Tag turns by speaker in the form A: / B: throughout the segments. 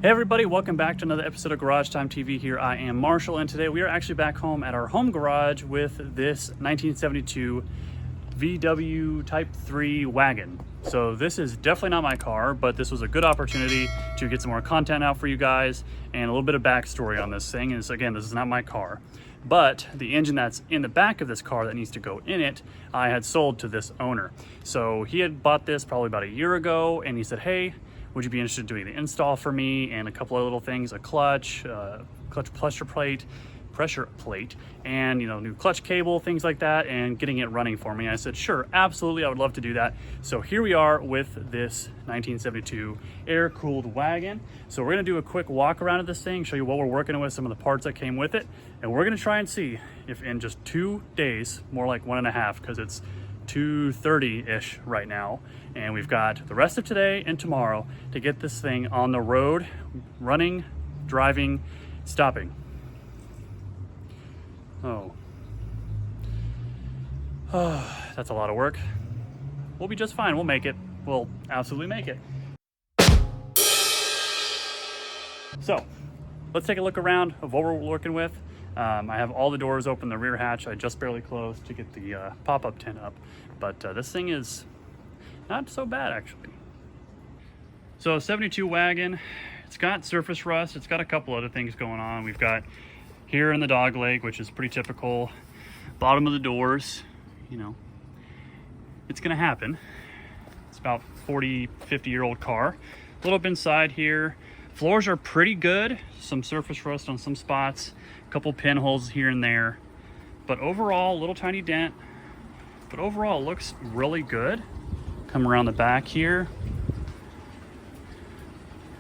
A: Hey everybody, welcome back to another episode of Garage Time TV. Here I am, Marshall, and today we are actually back home at our home garage with this 1972 VW Type 3 wagon. So this is definitely not my car, but this was a good opportunity to get some more content out for you guys and a little bit of backstory on this thing. Is again, this is not my car, but the engine that's in the back of this car that needs to go in it, I had sold to this owner. So he had bought this probably about a year ago, and he said, hey, would you be interested in doing the install for me and a couple of little things, a clutch pressure plate, and new clutch cable, things like that, and getting it running for me. I said, sure, absolutely, I would love to do that. So here we are with this 1972 air-cooled wagon. So we're gonna do a quick walk around of this thing, show you what we're working with, some of the parts that came with it, and we're gonna try and see if in just 2 days, more like 1.5, because it's 2:30-ish right now, and we've got the rest of today and tomorrow to get this thing on the road, running, driving, stopping. Oh, that's a lot of work. We'll be just fine. We'll make it. We'll absolutely make it. So let's take a look around of what we're working with. I have all the doors open, the rear hatch I just barely closed to get the pop-up tent up, but this thing is not so bad actually. So 72 wagon, it's got surface rust, it's got a couple other things going on. We've got here in the dog leg, which is pretty typical, bottom of the doors, it's gonna happen. It's about 50-year-old car. A little bit inside here. Floors are pretty good, some surface rust on some spots, a couple pinholes here and there, but overall, little tiny dent, but overall it looks really good. Come around the back here.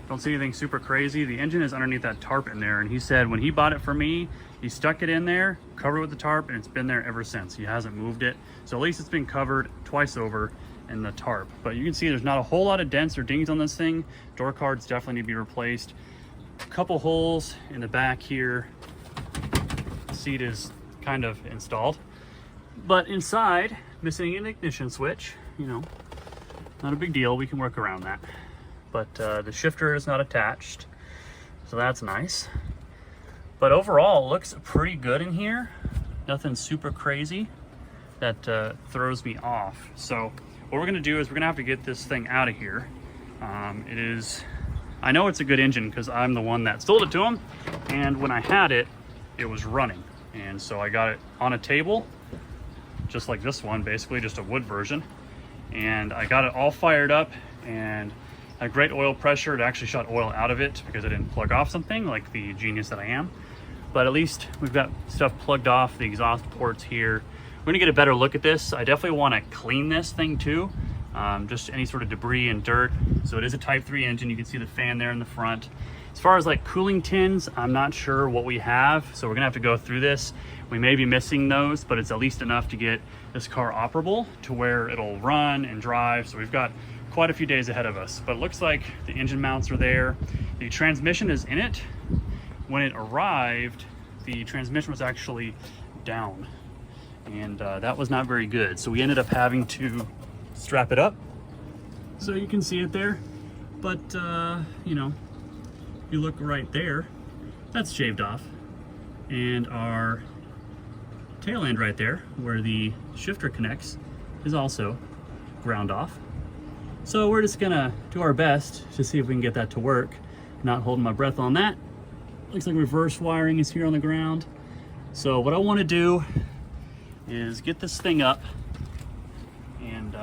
A: Don't see anything super crazy. The engine is underneath that tarp in there, and he said when he bought it for me, he stuck it in there, covered it with the tarp, and it's been there ever since. He hasn't moved it. So at least it's been covered twice over in the tarp. But you can see there's not a whole lot of dents or dings on this thing. Door cards definitely need to be replaced. A couple holes in the back here. The seat is kind of installed. But inside, missing an ignition switch, not a big deal. We can work around that. But the shifter is not attached, so that's nice. But overall, it looks pretty good in here. Nothing super crazy that throws me off. So what we're gonna do is we're gonna have to get this thing out of here. I know it's a good engine because I'm the one that sold it to him, and when I had it, it was running. And so I got it on a table, just like this one, basically just a wood version. And I got it all fired up and had great oil pressure. It actually shot oil out of it because I didn't plug off something like the genius that I am. But at least we've got stuff plugged off, the exhaust ports here. We're gonna get a better look at this. I definitely wanna clean this thing too. Just any sort of debris and dirt. So it is a Type 3 engine. You can see the fan there in the front. As far as like cooling tins, I'm not sure what we have. So we're gonna have to go through this. We may be missing those, but it's at least enough to get this car operable to where it'll run and drive. So we've got quite a few days ahead of us, but it looks like the engine mounts are there. The transmission is in it. When it arrived, the transmission was actually down, and that was not very good. So we ended up having to strap it up. So you can see it there, but you look right there, that's shaved off. And our tail end right there, where the shifter connects, is also ground off. So we're just gonna do our best to see if we can get that to work. Not holding my breath on that. Looks like reverse wiring is here on the ground. So what I wanna do is get this thing up and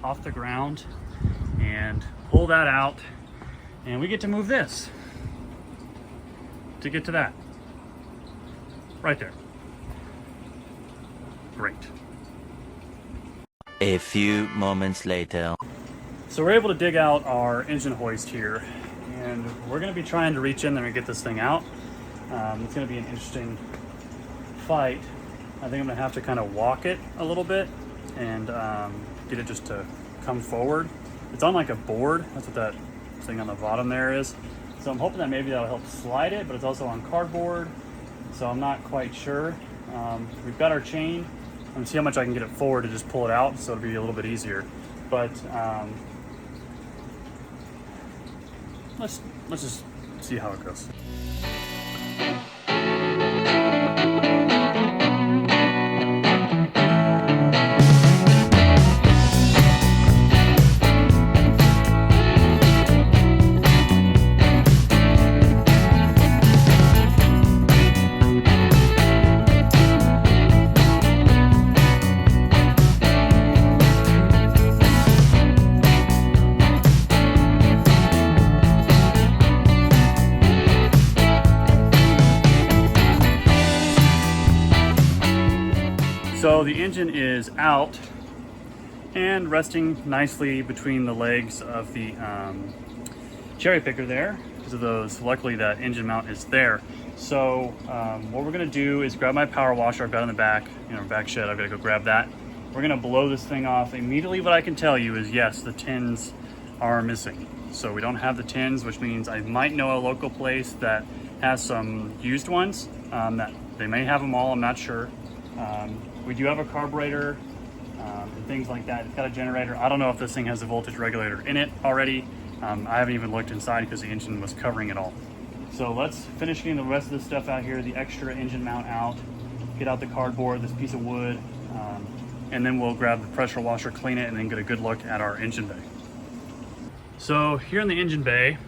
A: off the ground and pull that out, and we get to move this to get to that. Right there. Great.
B: A few moments later.
A: So we're able to dig out our engine hoist here, and we're gonna be trying to reach in there and get this thing out. It's gonna be an interesting fight. I think I'm gonna have to kind of walk it a little bit and get it just to come forward. It's on like a board. That's what that thing on the bottom there is. So I'm hoping that maybe that'll help slide it, but it's also on cardboard. So I'm not quite sure. We've got our chain. I'm gonna see how much I can get it forward to just pull it out, so it'll be a little bit easier. But let's just see how it goes. So the engine is out and resting nicely between the legs of the cherry picker there because of those. Luckily that engine mount is there. So what we're gonna do is grab my power washer I've got in the back, back shed. I've got to go grab that. We're gonna blow this thing off. Immediately what I can tell you is yes, the tins are missing. So we don't have the tins, which means I might know a local place that has some used ones. That they may have them all, I'm not sure. We do have a carburetor and things like that. It's got a generator. I don't know if this thing has a voltage regulator in it already. I haven't even looked inside because the engine was covering it all. So let's finish getting the rest of this stuff out here, the extra engine mount out, get out the cardboard, this piece of wood, and then we'll grab the pressure washer, clean it, and then get a good look at our engine bay. So here in the engine bay,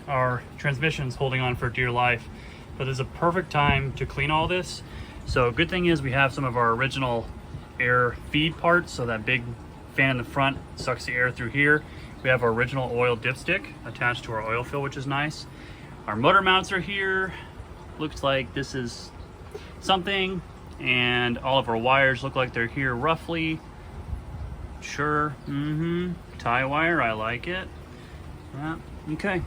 A: our transmission's holding on for dear life, but there's a perfect time to clean all this. So good thing is we have some of our original air feed parts. So that big fan in the front sucks the air through here. We have our original oil dipstick attached to our oil fill, which is nice. Our motor mounts are here. Looks like this is something. And all of our wires look like they're here roughly. Sure, tie wire, I like it. Yeah, okay.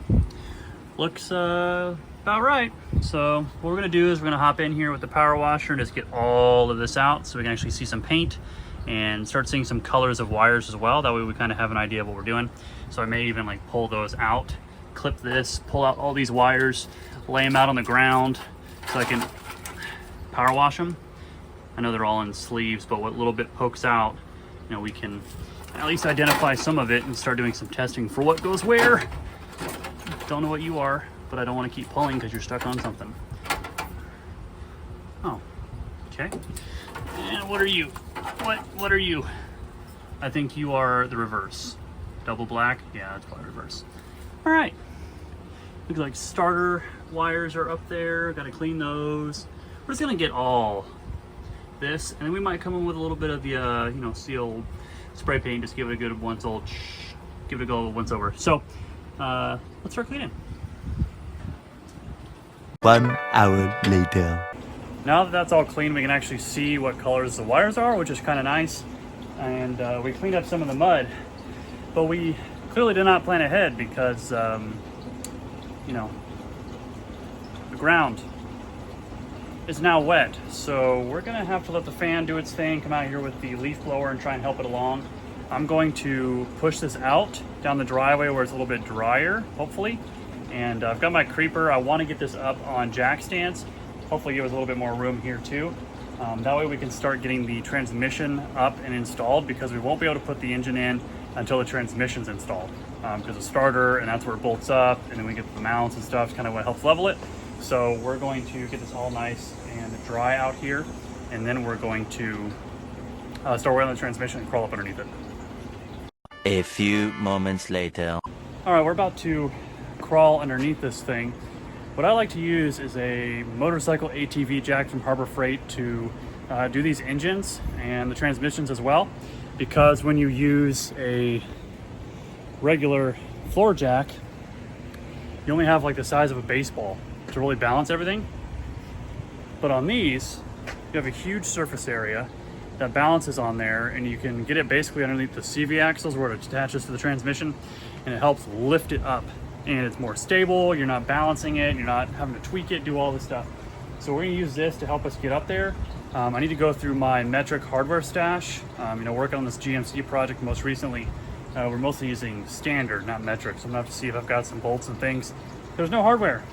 A: Looks about right. So what we're gonna do is we're gonna hop in here with the power washer and just get all of this out so we can actually see some paint and start seeing some colors of wires as well. That way we kind of have an idea of what we're doing. So I may even like pull those out, clip this, pull out all these wires, lay them out on the ground so I can power wash them. I know they're all in sleeves, but what little bit pokes out, we can at least identify some of it and start doing some testing for what goes where. Don't know what you are, but I don't want to keep pulling because you're stuck on something. Oh, okay. And what are you? What are you? I think you are the reverse. Double black? Yeah, that's probably reverse. All right. Looks like starter wires are up there. Got to clean those. We're just gonna get all this, and then we might come in with a little bit of the seal spray paint. Just give it a good once over. So let's start cleaning.
B: 1 hour later.
A: Now that that's all clean, we can actually see what colors the wires are, which is kind of nice. And we cleaned up some of the mud, but we clearly did not plan ahead because, the ground is now wet. So we're gonna have to let the fan do its thing, come out here with the leaf blower and try and help it along. I'm going to push this out down the driveway where it's a little bit drier, hopefully. And I've got my creeper. I want to get this up on jack stands. Hopefully give us a little bit more room here too. That way we can start getting the transmission up and installed, because we won't be able to put the engine in until the transmission's installed. Because the starter, and that's where it bolts up, and then we get the mounts and stuff, kind of what helps level it. So we're going to get this all nice and dry out here, and then we're going to start working on the transmission and crawl up underneath it.
B: A few moments later.
A: All right, we're about to crawl underneath this thing. What I like to use is a motorcycle ATV jack from Harbor Freight to do these engines and the transmissions as well, because when you use a regular floor jack, you only have like the size of a baseball to really balance everything. But on these, you have a huge surface area that balances on there, and you can get it basically underneath the CV axles where it attaches to the transmission, and it helps lift it up, and it's more stable. You're not balancing it, you're not having to tweak it, do all this stuff. So we're gonna use this to help us get up there. I need to go through my metric hardware stash. Working on this GMC project most recently, we're mostly using standard, not metric. So I'm gonna have to see if I've got some bolts and things. There's no hardware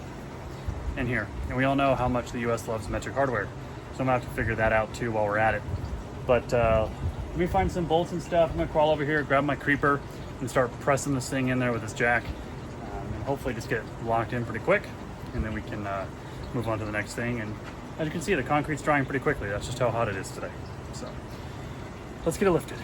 A: in here, and we all know how much the US loves metric hardware. So I'm gonna have to figure that out too while we're at it. But let me find some bolts and stuff. I'm gonna crawl over here, grab my creeper, and start pressing this thing in there with this jack, and hopefully just get it locked in pretty quick. and then we can move on to the next thing. And as you can see, the concrete's drying pretty quickly. That's just how hot it is today. So let's get it lifted.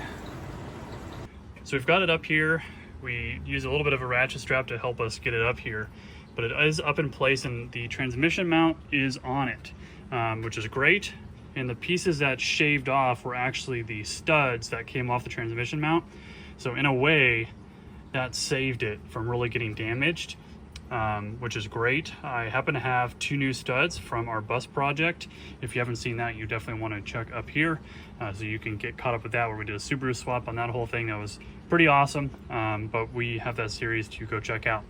A: So we've got it up here. We use a little bit of a ratchet strap to help us get it up here, but it is up in place and the transmission mount is on it, which is great. And the pieces that shaved off were actually the studs that came off the transmission mount. So in a way, that saved it from really getting damaged, which is great. I happen to have 2 new studs from our bus project. If you haven't seen that, you definitely want to check up here, so you can get caught up with that, where we did a Subaru swap on that whole thing. That was pretty awesome, but we have that series to go check out.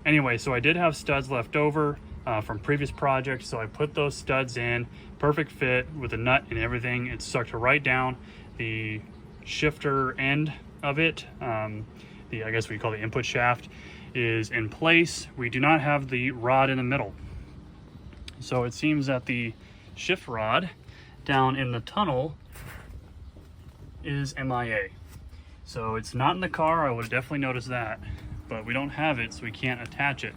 A: Anyway, so I did have studs left over from previous projects, so I put those studs in, perfect fit with the nut and everything. It's sucked right down. The shifter end of it, I guess what you call the input shaft, is in place. We do not have the rod in the middle. So it seems that the shift rod down in the tunnel is MIA. So it's not in the car. I would have definitely noticed that, but we don't have it, so we can't attach it.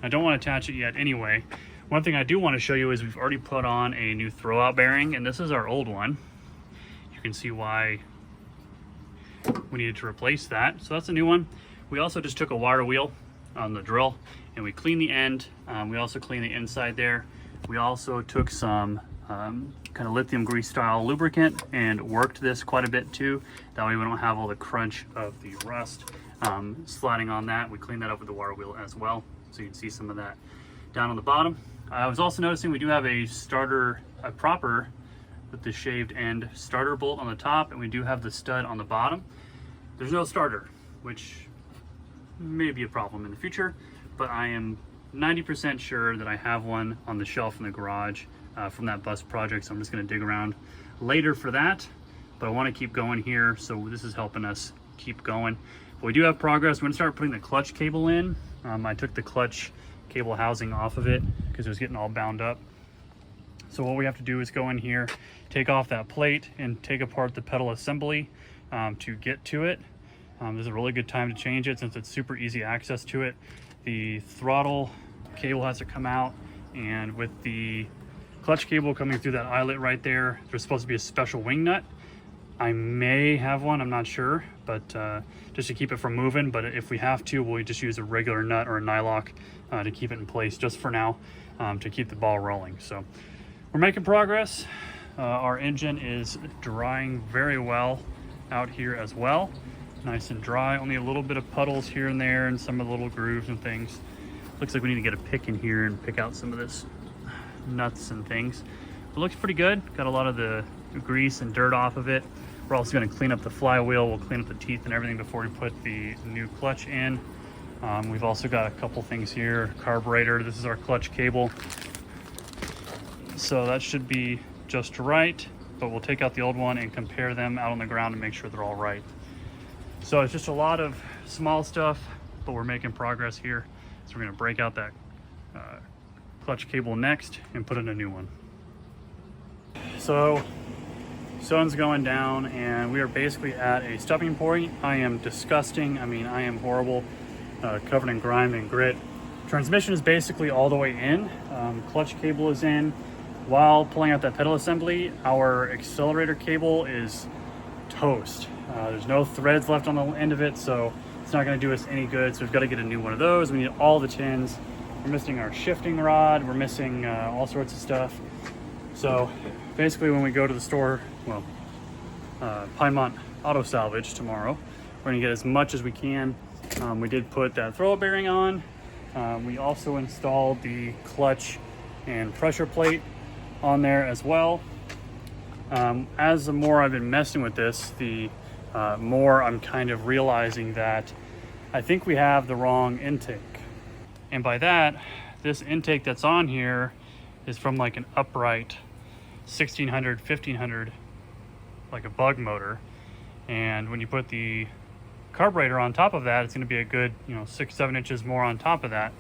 A: I don't want to attach it yet anyway. One thing I do want to show you is we've already put on a new throwout bearing, and this is our old one. You can see why we needed to replace that. So that's a new one. We also just took a wire wheel on the drill and we cleaned the end. We also cleaned the inside there. We also took some kind of lithium grease style lubricant and worked this quite a bit too. That way we don't have all the crunch of the rust sliding on that. We cleaned that up with the wire wheel as well, so you can see some of that down on the bottom. I was also noticing we do have a starter, a proper with the shaved end starter bolt on the top, and we do have the stud on the bottom. There's no starter, which may be a problem in the future, but I am 90% sure that I have one on the shelf in the garage from that bus project, so I'm just going to dig around later for that. But I want to keep going here, so this is helping us keep going. But we do have progress. We're going to start putting the clutch cable in. I took the clutch cable housing off of it because it was getting all bound up. So what we have to do is go in here, take off that plate, and take apart the pedal assembly to get to it. This is a really good time to change it since it's super easy access to it. The throttle cable has to come out, and with the clutch cable coming through that eyelet right there, there's supposed to be a special wing nut. I may have one, I'm not sure, but just to keep it from moving. But if we have to, we'll just use a regular nut or a nylock to keep it in place just for now, to keep the ball rolling. So we're making progress. Our engine is drying very well out here as well. Nice and dry, only a little bit of puddles here and there and some of the little grooves and things. Looks like we need to get a pick in here and pick out some of this nuts and things. It looks pretty good. Got a lot of the grease and dirt off of it. We're also going to clean up the flywheel. We'll clean up the teeth and everything before we put the new clutch in. We've also got a couple things here. Carburetor, this is our clutch cable. So that should be just right, but we'll take out the old one and compare them out on the ground to make sure they're all right. So it's just a lot of small stuff, but we're making progress here. So we're going to break out that clutch cable next and put in a new one. So sun's going down and we are basically at a stopping point. I am disgusting. I mean, I am horrible, covered in grime and grit. Transmission is basically all the way in. Clutch cable is in. While pulling out that pedal assembly, our accelerator cable is toast. There's no threads left on the end of it, so it's not going to do us any good. So we've got to get a new one of those. We need all the tins. We're missing our shifting rod. We're missing all sorts of stuff. So basically when we go to the store, well, Pinemont Auto Salvage tomorrow, we're going to get as much as we can. We did put that throw bearing on. We also installed the clutch and pressure plate on there as well. As the more I've been messing with this, the more I'm kind of realizing that I think we have the wrong intake. And by that, this intake that's on here is from like an upright 1600, 1500, like a bug motor. And when you put the carburetor on top of that, it's going to be a good, 6-7 inches more on top of that.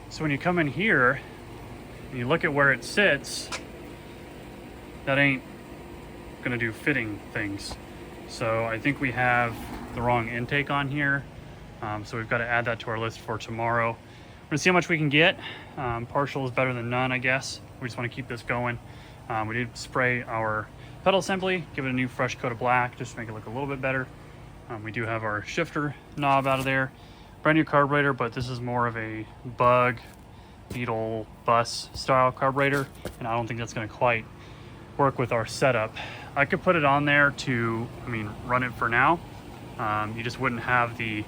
A: So when you come in here and you look at where it sits, that ain't going to do fitting things. So I think we have the wrong intake on here. So we've got to add that to our list for tomorrow. We're going to see how much we can get. Partial is better than none, I guess. We just want to keep this going. We did spray our pedal assembly, give it a new fresh coat of black just to make it look a little bit better. We do have our shifter knob out of there. Brand new carburetor, but this is more of a bug, beetle, bus style carburetor, and I don't think that's going to quite work with our setup. I could put it on there to, run it for now. You just wouldn't have the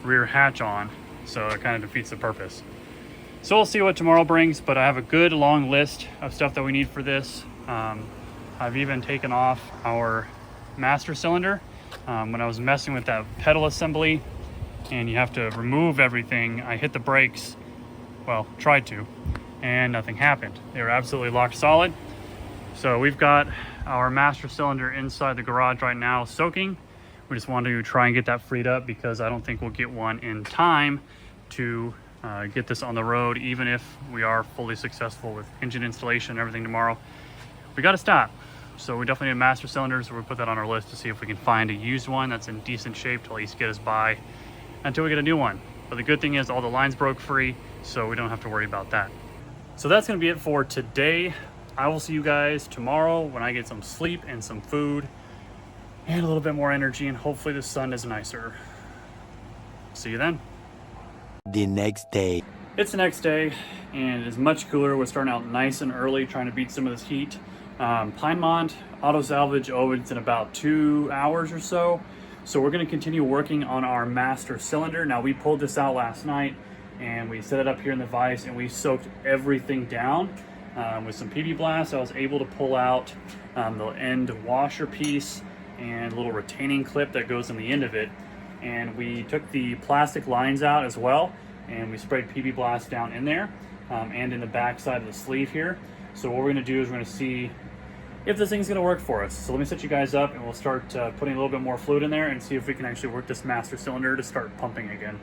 A: rear hatch on, so it kind of defeats the purpose. So we'll see what tomorrow brings, but I have a good long list of stuff that we need for this. I've even taken off our master cylinder. When I was messing with that pedal assembly and you have to remove everything, I hit the brakes, well, tried to, and nothing happened. They were absolutely locked solid. So we've got our master cylinder inside the garage right now soaking. We just wanted to try and get that freed up because I don't think we'll get one in time to get this on the road, even if we are fully successful with engine installation and everything tomorrow. We got to stop. So we definitely need a master cylinder, so we'll put that on our list to see if we can find a used one that's in decent shape to at least get us by until we get a new one. But the good thing is all the lines broke free, so we don't have to worry about that. So that's going to be it for today. I will see you guys tomorrow when I get some sleep and some food and a little bit more energy, and hopefully the sun is nicer. See you then.
B: The next day.
A: It's the next day and it is much cooler. We're starting out nice and early trying to beat some of this heat. Pinemont Auto Salvage opens in about 2 hours or so. So we're going to continue working on our master cylinder. Now we pulled this out last night and we set it up here in the vise and we soaked everything down with some PB Blast. I was able to pull out the end washer piece and a little retaining clip that goes on the end of it. And we took the plastic lines out as well and we sprayed PB Blast down in there and in the back side of the sleeve here. So what we're going to do is we're going to see if this thing's going to work for us. So let me set you guys up and we'll start putting a little bit more fluid in there and see if we can actually work this master cylinder to start pumping again.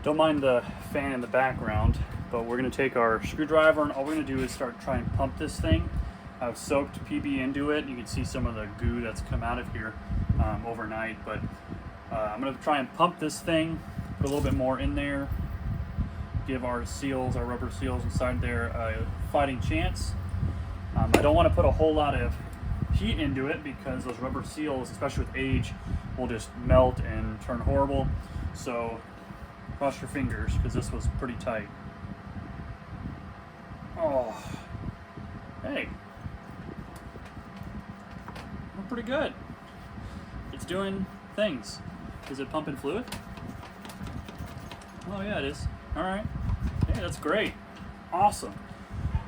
A: Don't mind the fan in the background, but we're going to take our screwdriver and all we're going to do is start trying to pump this thing. I've soaked PB into it. You can see some of the goo that's come out of here overnight, but I'm going to try and pump this thing, put a little bit more in there, give our seals, our rubber seals inside there a fighting chance. I don't want to put a whole lot of heat into it because those rubber seals, especially with age, will just melt and turn horrible. So cross your fingers because this was pretty tight. Oh, hey, we're pretty good. It's doing things. Is it pumping fluid? Oh yeah, it is. All right. Hey, that's great. Awesome.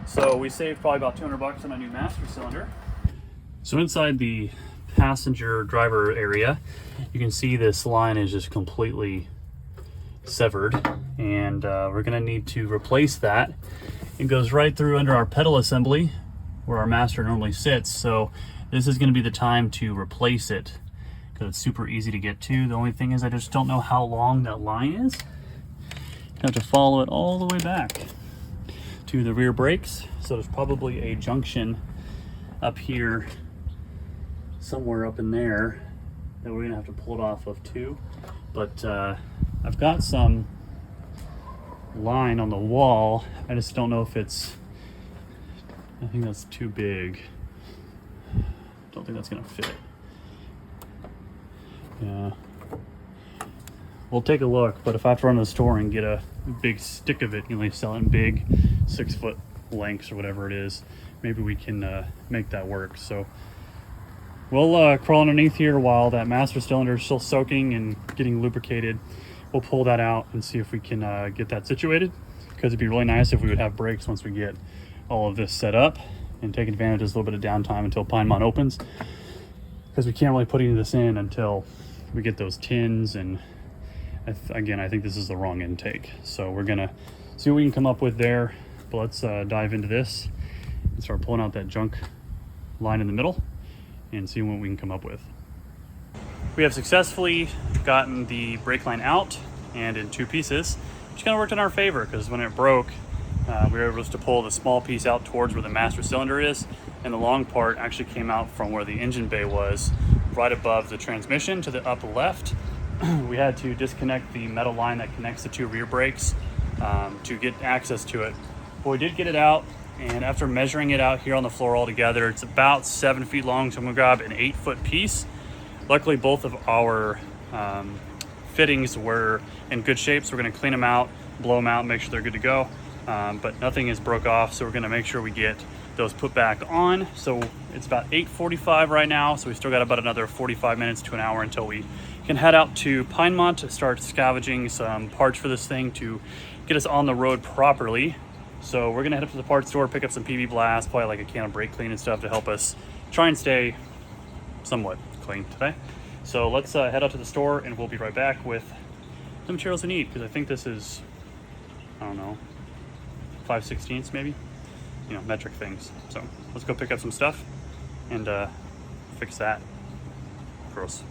A: So we saved probably about $200 on a new master cylinder. So inside the passenger driver area, you can see this line is just completely severed, and we're going to need to replace that. It goes right through under our pedal assembly where our master normally sits. So this is going to be the time to replace it because it's super easy to get to. The only thing is I just don't know how long that line is. You have to follow it all the way back to the rear brakes. So there's probably a junction up here, somewhere up in there, that we're gonna have to pull it off of too. But I've got some line on the wall. I just don't know if it's, I think that's too big. Don't think that's gonna fit. Yeah. We'll take a look, but if I have to run to the store and get a big stick of it, you know, they sell it in big 6-foot lengths or whatever it is, maybe we can make that work. So we'll crawl underneath here while that master cylinder is still soaking and getting lubricated. We'll pull that out and see if we can get that situated, because it'd be really nice if we would have brakes once we get all of this set up and take advantage of this little bit of downtime until Pinemont opens, because we can't really put any of this in until we get those tins. And again, I think this is the wrong intake, so we're gonna see what we can come up with there. But let's dive into this and start pulling out that junk line in the middle and see what we can come up with. We have successfully gotten the brake line out and in 2 pieces, which kind of worked in our favor because when it broke, we were able to pull the small piece out towards where the master cylinder is, and the long part actually came out from where the engine bay was, right above the transmission to the upper left. We had to disconnect the metal line that connects the 2 rear brakes to get access to it. But we did get it out, and after measuring it out here on the floor altogether, it's about 7 feet long, so I'm gonna grab an 8-foot piece. Luckily, both of our fittings were in good shape, so we're gonna clean them out, blow them out, make sure they're good to go. But nothing is broke off, so we're gonna make sure we get those put back on. So it's about 8:45 right now, so we still got about another 45 minutes to an hour until we can head out to Pinemont to start scavenging some parts for this thing to get us on the road properly. So we're gonna head up to the parts store, pick up some PB Blast, probably like a can of brake clean and stuff to help us try and stay somewhat clean today. So let's head out to the store, and we'll be right back with the materials we need, because I think this is, I don't know, 5/16 maybe, you know, metric things. So let's go pick up some stuff and fix that. Gross.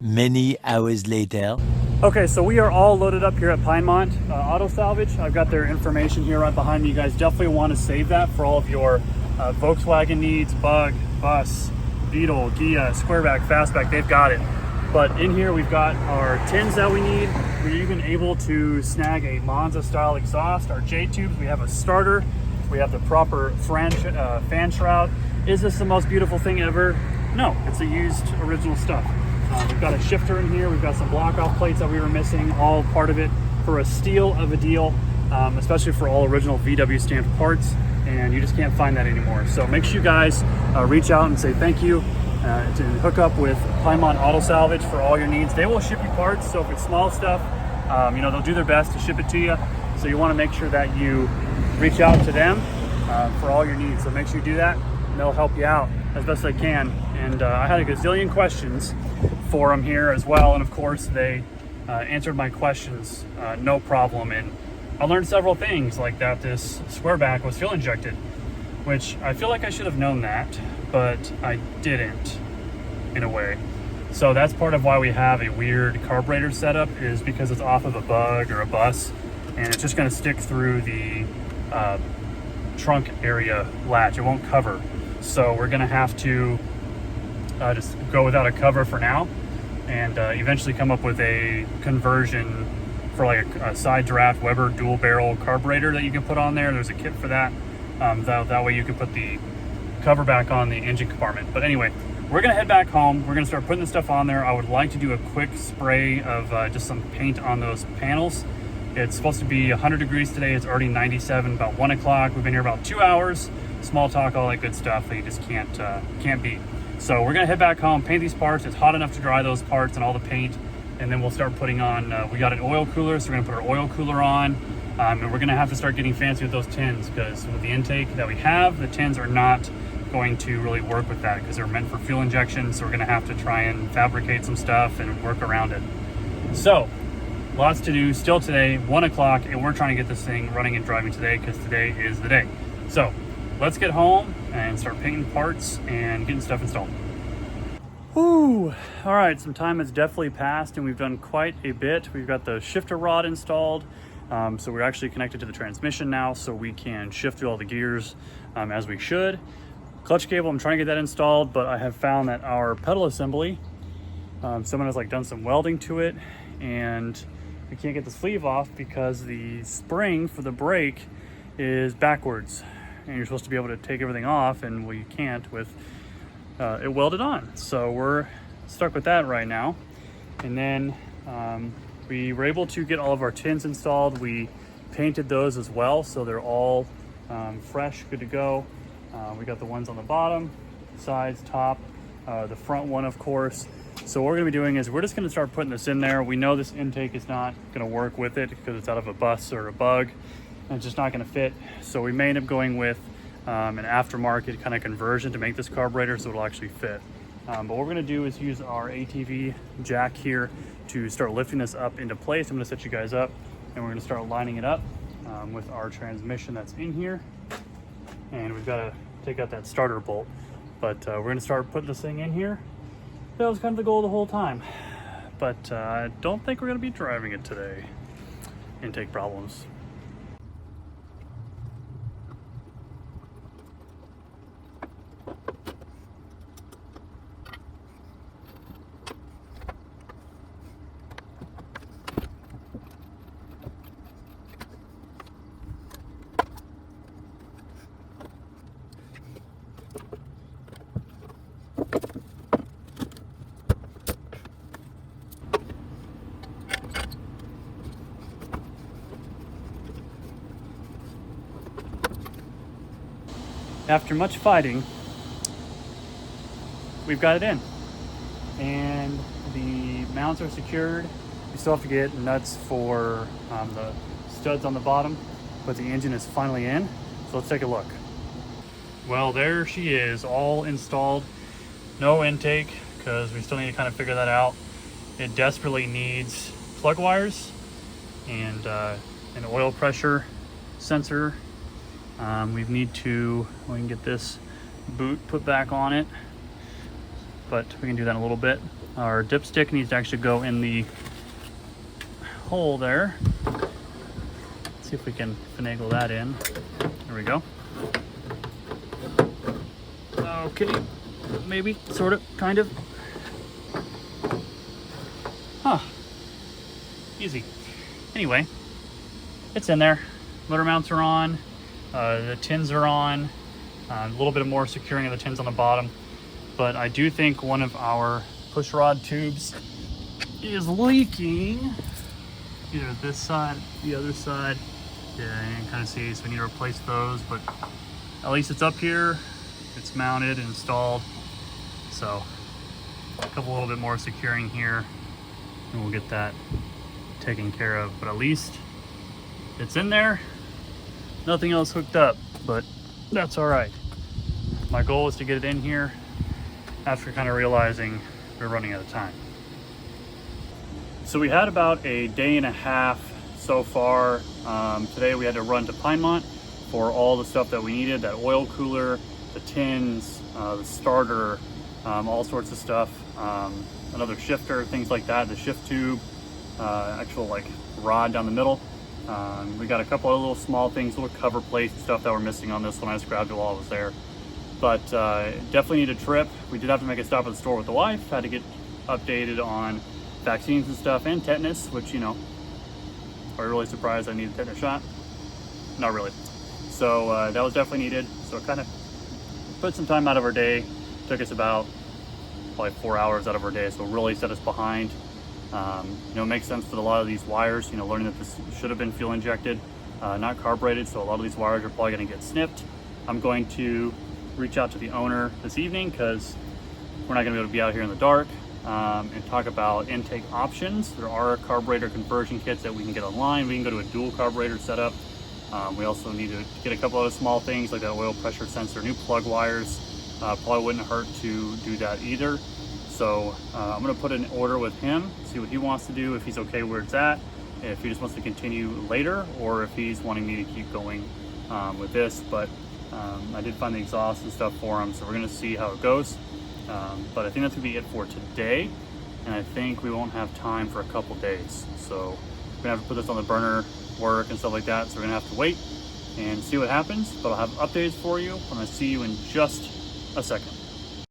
B: Many hours later.
A: Okay, so we are all loaded up here at Pinemont Auto Salvage. I've got their information here right behind me. You guys definitely want to save that for all of your Volkswagen needs, Bug, Bus, Beetle, Gia, Squareback, Fastback, they've got it. But in here we've got our tins that we need. We're even able to snag a Monza style exhaust, our J tubes, we have a starter, we have the proper fan shroud. Is this the most beautiful thing ever? No, it's the used original stuff. We've got a shifter in here, we've got some block off plates that we were missing, all part of it for a steal of a deal, especially for all original VW stamped parts, and you just can't find that anymore. So make sure you guys reach out and say thank you to hook up with Pinemont Auto Salvage for all your needs. They will ship you parts, so if it's small stuff, you know, they'll do their best to ship it to you. So you want to make sure that you reach out to them for all your needs. So make sure you do that, and they'll help you out as best they can. And I had a gazillion questions for them here as well, and of course they answered my questions no problem. And I learned several things, like that this Squareback was fuel injected, which I feel like I should have known that, but I didn't in a way. So that's part of why we have a weird carburetor setup, is because it's off of a Bug or a Bus, and it's just going to stick through the trunk area latch. It won't cover. So we're going to have to just go without a cover for now, and eventually come up with a conversion for like a side draft Weber dual barrel carburetor that you can put on there. There's a kit for that. That way you can put the cover back on the engine compartment. But anyway, we're gonna head back home. We're gonna start putting the stuff on there. I would like to do a quick spray of just some paint on those panels. It's supposed to be 100 degrees today. It's already 97, about 1 o'clock. We've been here about 2 hours. Small talk, all that good stuff that you just can't beat. So we're gonna head back home, paint these parts. It's hot enough to dry those parts and all the paint, and then we'll start putting on, we got an oil cooler, so we're gonna put our oil cooler on, and we're gonna have to start getting fancy with those tins, because with the intake that we have, the tins are not going to really work with that, because they're meant for fuel injection. So we're gonna have to try and fabricate some stuff and work around it. So lots to do still today, 1 o'clock, and we're trying to get this thing running and driving today, because today is the day. So let's get home and start painting parts and getting stuff installed. Whew. All right, some time has definitely passed, and we've done quite a bit. We've got the shifter rod installed, so we're actually connected to the transmission now, so we can shift through all the gears as we should. Clutch cable, I'm trying to get that installed, but I have found that our pedal assembly, someone has like done some welding to it, and we can't get the sleeve off because the spring for the brake is backwards, and you're supposed to be able to take everything off, and we can't with it welded on. So we're stuck with that right now. And then we were able to get all of our tins installed. We painted those as well, so they're all fresh, good to go. We got the ones on the bottom, sides, top, the front one, of course. So what we're gonna be doing is we're just gonna start putting this in there. We know this intake is not gonna work with it because it's out of a Bus or a Bug, and it's just not gonna fit. So we may end up going with an aftermarket kind of conversion to make this carburetor so it'll actually fit. But what we're gonna do is use our ATV jack here to start lifting this up into place. I'm gonna set you guys up, and we're gonna start lining it up with our transmission that's in here. And we've gotta take out that starter bolt. But we're gonna start putting this thing in here. That was kind of the goal the whole time. But I don't think we're gonna be driving it today. Intake problems. after much fighting, we've got it in. And the mounts are secured. We still have to get nuts for the studs on the bottom, but the engine is finally in. So let's take a look. Well, there she is, all installed. No intake, because we still need to kind of figure that out. It desperately needs plug wires and an oil pressure sensor. We can get this boot put back on it, but we can do that in a little bit. Our dipstick needs to actually go in the hole there. Let's see if we can finagle that in. There we go. Okay, maybe, sort of, kind of. Huh, easy. Anyway, it's in there. Motor mounts are on, the tins are on, a little bit more securing of the tins on the bottom. But I do think one of our push rod tubes is leaking. Either this side, the other side. Yeah, you can kind of see, so we need to replace those, but at least it's up here, it's mounted and installed. So a couple little bit more securing here, and we'll get that taken care of. But at least it's in there. Nothing else hooked up, but that's all right. My goal is to get it in here after kind of realizing we're running out of time. So we had about a day and a half so far. Today we had to run to Pinemont for all the stuff that we needed, that oil cooler, the tins, the starter, all sorts of stuff, another shifter, things like that, the shift tube, actual like rod down the middle. We got a couple of little small things, little cover plates and stuff that were missing on this one. I just grabbed it while I was there. But definitely need a trip. We did have to make a stop at the store with the wife. Had to get updated on vaccines and stuff, and tetanus, which, you know, are you really surprised I need a tetanus shot? Not really. So that was definitely needed. So it kind of put some time out of our day. Took us about probably 4 hours out of our day. So really set us behind. You know, it makes sense with a lot of these wires, you know, learning that this should have been fuel injected, not carbureted. So a lot of these wires are probably going to get snipped. I'm going to reach out to the owner this evening, because we're not going to be able to be out here in the dark, and talk about intake options. There are carburetor conversion kits that we can get online. We can go to a dual carburetor setup. We also need to get a couple other small things like that oil pressure sensor, new plug wires. Probably wouldn't hurt to do that either. So I'm going to put an order with him, see what he wants to do, if he's okay where it's at, if he just wants to continue later, or if he's wanting me to keep going with this. But I did find the exhaust and stuff for him, so we're going to see how it goes. But I think that's going to be it for today, and I think we won't have time for a couple days. So we're going to have to put this on the burner, work and stuff like that, so we're going to have to wait and see what happens. But I'll have updates for you when I see you in just a second.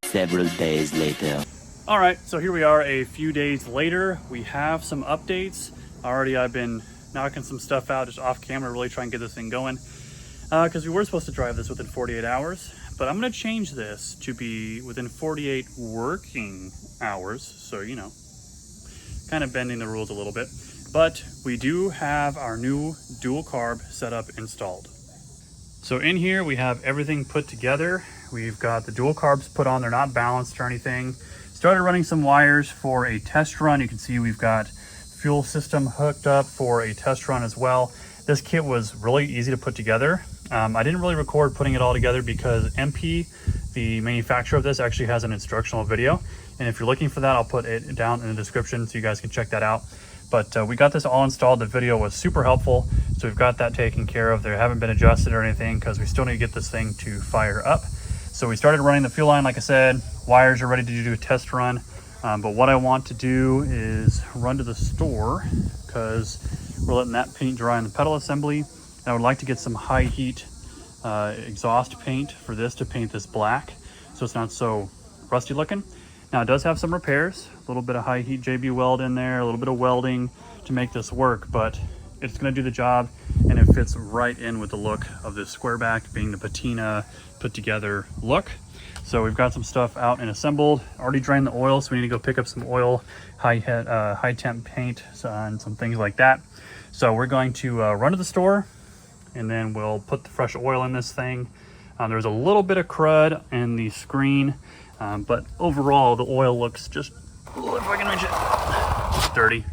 B: Several days later.
A: All right, so here we are a few days later. We have some updates. Already I've been knocking some stuff out just off camera, really trying to get this thing going. Because we were supposed to drive this within 48 hours, but I'm going to change this to be within 48 working hours. So, you know, kind of bending the rules a little bit. But we do have our new dual carb setup installed. So in here we have everything put together. We've got the dual carbs put on. They're not balanced or anything. Started running some wires for a test run. You can see we've got fuel system hooked up for a test run as well. This kit was really easy to put together. I didn't really record putting it all together because EMPI, the manufacturer of this, actually has an instructional video. And if you're looking for that, I'll put it down in the description so you guys can check that out. But we got this all installed. The video was super helpful. So we've got that taken care of. They haven't been adjusted or anything because we still need to get this thing to fire up. So we started running the fuel line, like I said. Wires are ready to do a test run. But what I want to do is run to the store because we're letting that paint dry on the pedal assembly. And I would like to get some high heat exhaust paint for this to paint this black so it's not so rusty looking. Now it does have some repairs, a little bit of high heat JB weld in there, a little bit of welding to make this work, but it's going to do the job, and it fits right in with the look of this Squareback, being the patina put together look. So we've got some stuff out and assembled, already drained the oil, so we need to go pick up some oil, high temp paint and some things like that. So we're going to run to the store, and then we'll put the fresh oil in this thing, There's a little bit of crud in the screen, but overall the oil looks just, ooh, if I can reach it, it's dirty.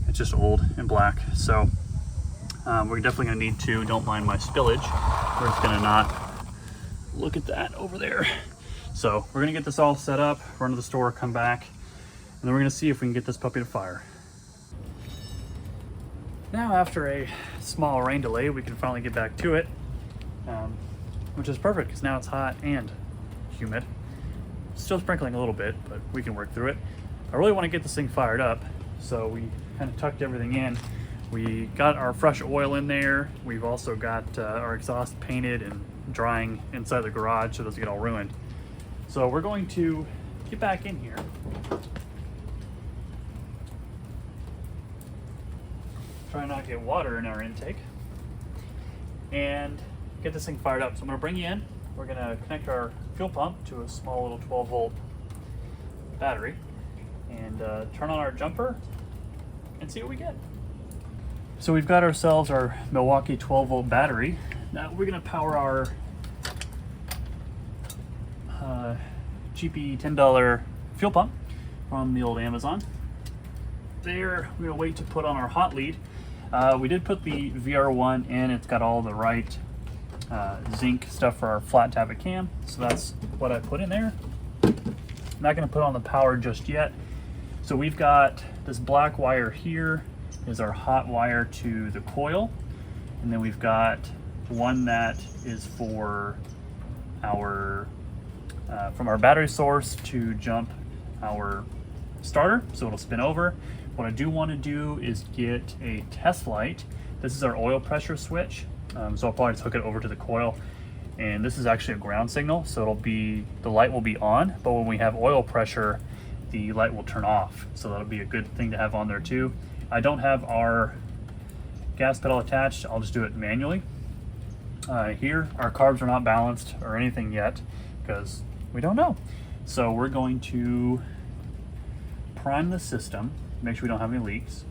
A: It's just old and black. So we're definitely gonna need to, don't mind my spillage, we're just gonna not look at that over there. So we're gonna get this all set up, run to the store, come back, and then we're gonna see if we can get this puppy to fire. Now after a small rain delay, we can finally get back to it, which is perfect because now it's hot and humid. Still sprinkling a little bit, but we can work through it. I really want to get this thing fired up, so we kind of tucked everything in. We got our fresh oil in there. We've also got our exhaust painted and drying inside the garage so it doesn't get all ruined. So we're going to get back in here. Try not to get water in our intake. And get this thing fired up. So I'm gonna bring you in. We're gonna connect our fuel pump to a small little 12-volt battery and turn on our jumper and see what we get. So we've got ourselves our Milwaukee 12-volt battery. Now we're gonna power our cheapy $10 fuel pump from the old Amazon. There, we're gonna wait to put on our hot lead. We did put the VR1 in. It's got all the right zinc stuff for our flat tappet cam, so that's what I put in there. I'm not going to put on the power just yet. So we've got this black wire here is our hot wire to the coil, and then we've got one that is for our from our battery source to jump our starter, so it'll spin over. What I do want to do is get a test light. This is our oil pressure switch. So I'll probably just hook it over to the coil, and this is actually a ground signal, so it'll be, the light will be on, but when we have oil pressure, the light will turn off. So that'll be a good thing to have on there too. I don't have our gas pedal attached. I'll just do it manually. Here, our carbs are not balanced or anything yet because we don't know. So we're going to prime the system, make sure we don't have any leaks.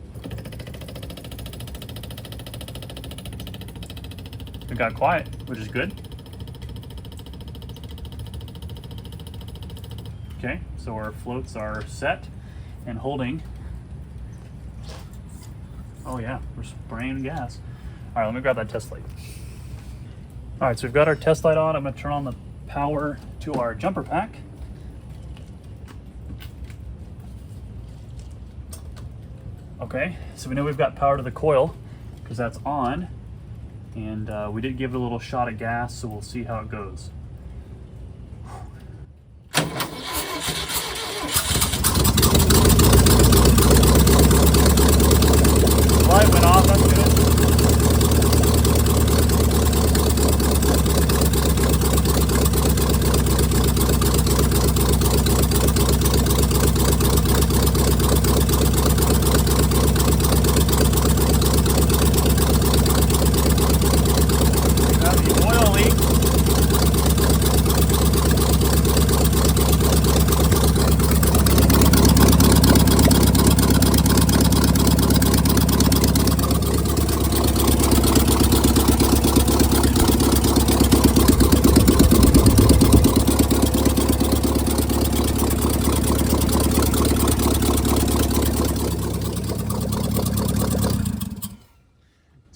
A: It got quiet, which is good. Okay, so our floats are set and holding. Oh yeah, we're spraying gas. All right, let me grab that test light. All right, so we've got our test light on. I'm gonna turn on the power to our jumper pack. Okay, so we know we've got power to the coil because that's on. And we did give it a little shot of gas, so we'll see how it goes. Light went off, that's good.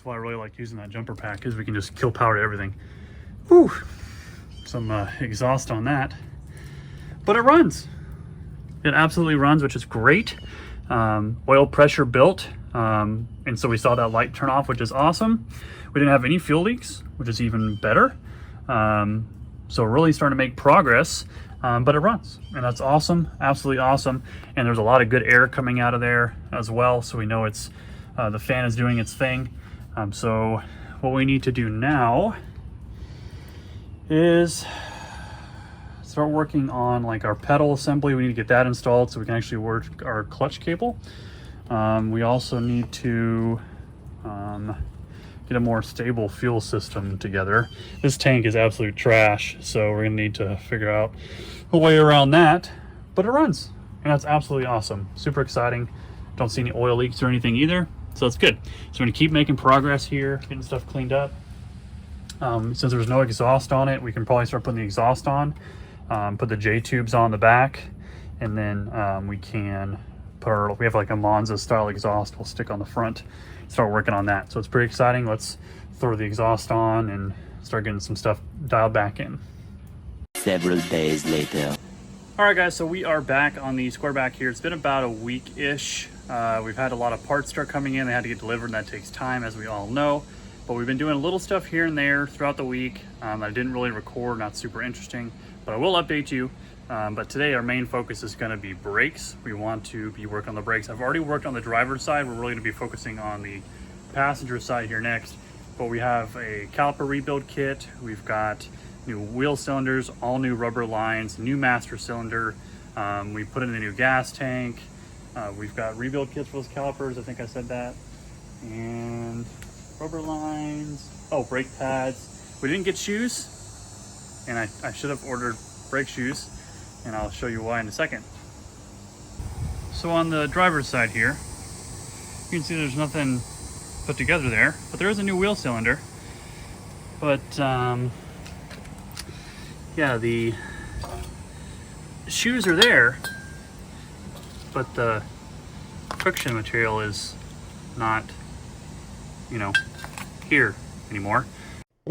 A: That's why I really like using that jumper pack, because we can just kill power to everything. Whew, some exhaust on that, but it runs. It absolutely runs, which is great. Oil pressure built, and so we saw that light turn off, which is awesome. We didn't have any fuel leaks, which is even better. So we're really starting to make progress, but it runs, and that's awesome, absolutely awesome. And there's a lot of good air coming out of there as well, so we know it's the fan is doing its thing. So what we need to do now is start working on like our pedal assembly. We need to get that installed so we can actually work our clutch cable. We also need to get a more stable fuel system together. This tank is absolute trash, so we're gonna need to figure out a way around that, but it runs, and that's absolutely awesome. Super exciting. Don't see any oil leaks or anything either, so that's good. So we're gonna keep making progress here, getting stuff cleaned up. Since there's no exhaust on it, we can probably start putting the exhaust on, put the J-tubes on the back, and then we can put we have like a Monza style exhaust we'll stick on the front, start working on that. So it's pretty exciting. Let's throw the exhaust on and start getting some stuff dialed back in.
B: Several days later.
A: All right, guys, so we are back on the Squareback here. It's been about a week-ish. We've had a lot of parts start coming in. They had to get delivered, and that takes time, as we all know. But we've been doing a little stuff here and there throughout the week. I didn't really record, not super interesting, but I will update you. But today our main focus is going to be brakes. We want to be working on the brakes. I've already worked on the driver's side. We're really going to be focusing on the passenger side here next. But we have a caliper rebuild kit. We've got new wheel cylinders, all new rubber lines, new master cylinder. We put in a new gas tank. We've got rebuild kits for those calipers. I think I said that. And rubber lines. Oh, brake pads. We didn't get shoes, and I should have ordered brake shoes, and I'll show you why in a second. So on the driver's side here, you can see there's nothing put together there, but there is a new wheel cylinder. But yeah, the shoes are there, but the friction material is not, you know, here anymore. And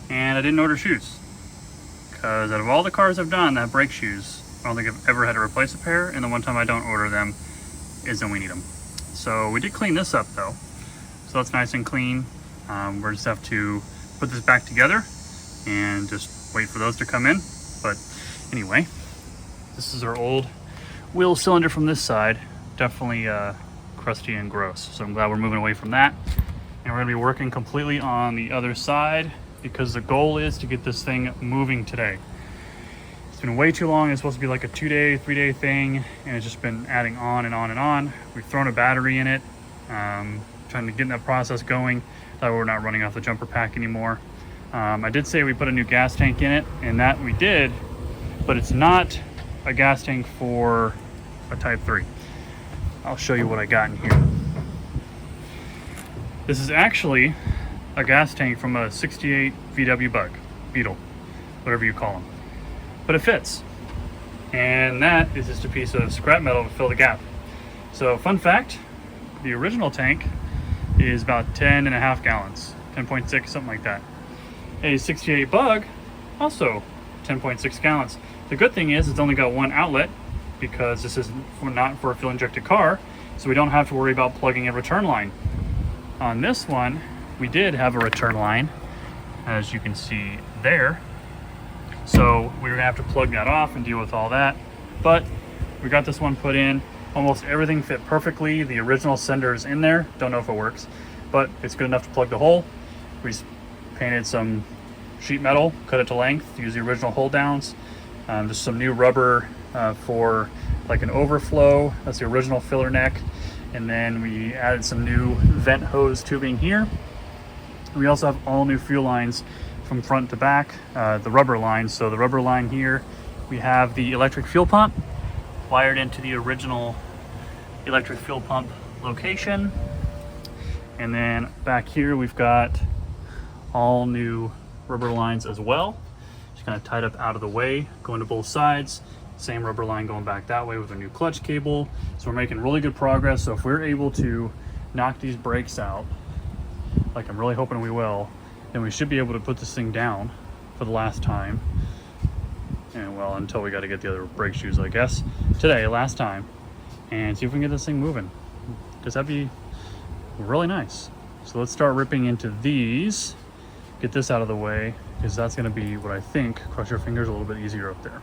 A: I didn't order shoes, because out of all the cars I've done that have brake shoes, I don't think I've ever had to replace a pair, and the one time I don't order them is when we need them. So we did clean this up though, so that's nice and clean. We just have to put this back together and just wait for those to come in. But anyway, this is our old wheel cylinder from this side. Definitely crusty and gross, so I'm glad we're moving away from that, and we're going to be working completely on the other side, because the goal is to get this thing moving today. It's been way too long. It's supposed to be like a 2-day, 3-day thing, and it's just been adding on and on and on. We've thrown a battery in it, trying to get that process going. That way we're not running off the jumper pack anymore. I did say we put a new gas tank in it, and that we did, but it's not a gas tank for a Type 3. I'll show you what I got in here. This is actually a gas tank from a 68 VW Beetle, whatever you call them. But it fits. And that is just a piece of scrap metal to fill the gap. So fun fact, the original tank is about 10.5 gallons, 10.6, something like that. A 68 Bug, also 10.6 gallons. The good thing is it's only got one outlet, because this is not for a fuel injected car, so we don't have to worry about plugging a return line. On this one, we did have a return line, as you can see there. So we were gonna have to plug that off and deal with all that. But we got this one put in. Almost everything fit perfectly. The original sender is in there. Don't know if it works, but it's good enough to plug the hole. We just painted some sheet metal, cut it to length, use the original hold downs. Just some new rubber for like an overflow. That's the original filler neck. And then we added some new vent hose tubing here. We also have all new fuel lines from front to back, the rubber lines. So the rubber line here, we have the electric fuel pump wired into the original electric fuel pump location. And then back here, we've got all new rubber lines as well. Just kind of tied up out of the way, going to both sides. Same rubber line going back that way with a new clutch cable. So we're making really good progress. So if we're able to knock these brakes out, like I'm really hoping we will, then we should be able to put this thing down for the last time. And well, until we got to get the other brake shoes, I guess, today, last time, and see if we can get this thing moving, because that'd be really nice. So let's start ripping into these, get this out of the way, because that's going to be what I think, cross your fingers, a little bit easier up there.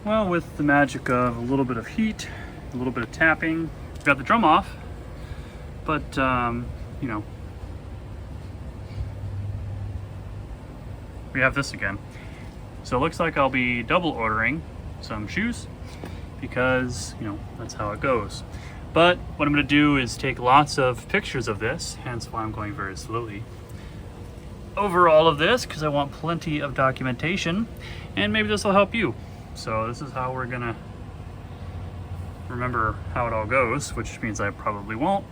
A: Well, with the magic of a little bit of heat, a little bit of tapping, we got the drum off, but you know, we have this again. So it looks like I'll be double ordering some shoes, because, you know, that's how it goes. But what I'm going to do is take lots of pictures of this, hence why I'm going very slowly over all of this, because I want plenty of documentation, and maybe this will help you. So this is how we're gonna remember how it all goes, which means I probably won't.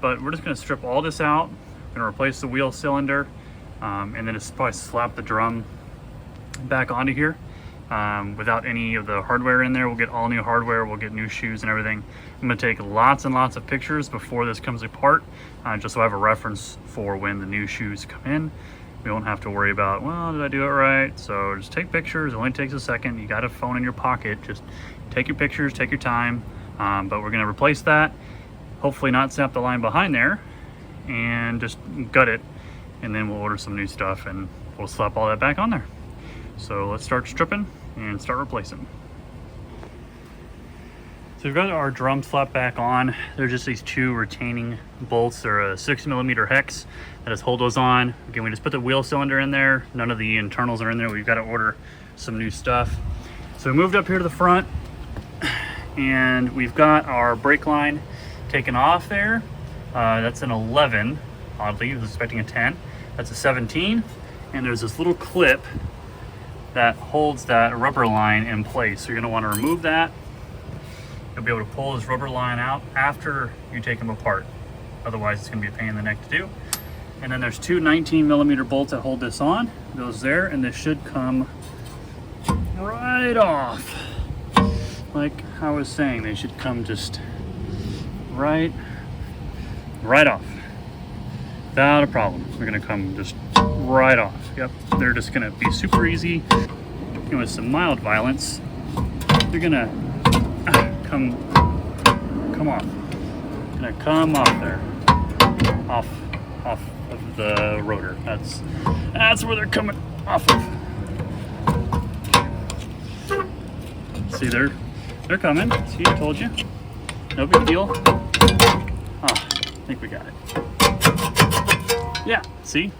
A: But we're just gonna strip all this out, gonna replace the wheel cylinder, and then just probably slap the drum back onto here without any of the hardware in there. We'll get all new hardware, we'll get new shoes and everything. I'm gonna take lots and lots of pictures before this comes apart, just so I have a reference for when the new shoes come in. We won't have to worry about, well, did I do it right? So just take pictures. It only takes a second. You got a phone in your pocket. Just take your pictures, take your time. But we're gonna replace that. Hopefully not snap the line behind there and just gut it. And then we'll order some new stuff and we'll slap all that back on there. So let's start stripping and start replacing. So we've got our drum slap back on. They're just these two retaining bolts. They're a 6mm hex that just hold those on. Again, we just put the wheel cylinder in there. None of the internals are in there. We've got to order some new stuff. So we moved up here to the front and we've got our brake line taken off there. That's an 11, oddly, I was expecting a 10. That's a 17. And there's this little clip that holds that rubber line in place. So you're gonna wanna remove that. You'll be able to pull this rubber line out after you take them apart. Otherwise, it's gonna be a pain in the neck to do. And then there's two 19mm bolts that hold this on. Those there, and this should come right off. Like I was saying, they should come just right off. Without a problem. They're gonna come just right off. Yep, they're just gonna be super easy. And with some mild violence, they're gonna come off. Gonna come off there, off of the rotor. That's where they're coming off of. See, they're coming. See, I told you. No big deal. I think we got it. Yeah, see,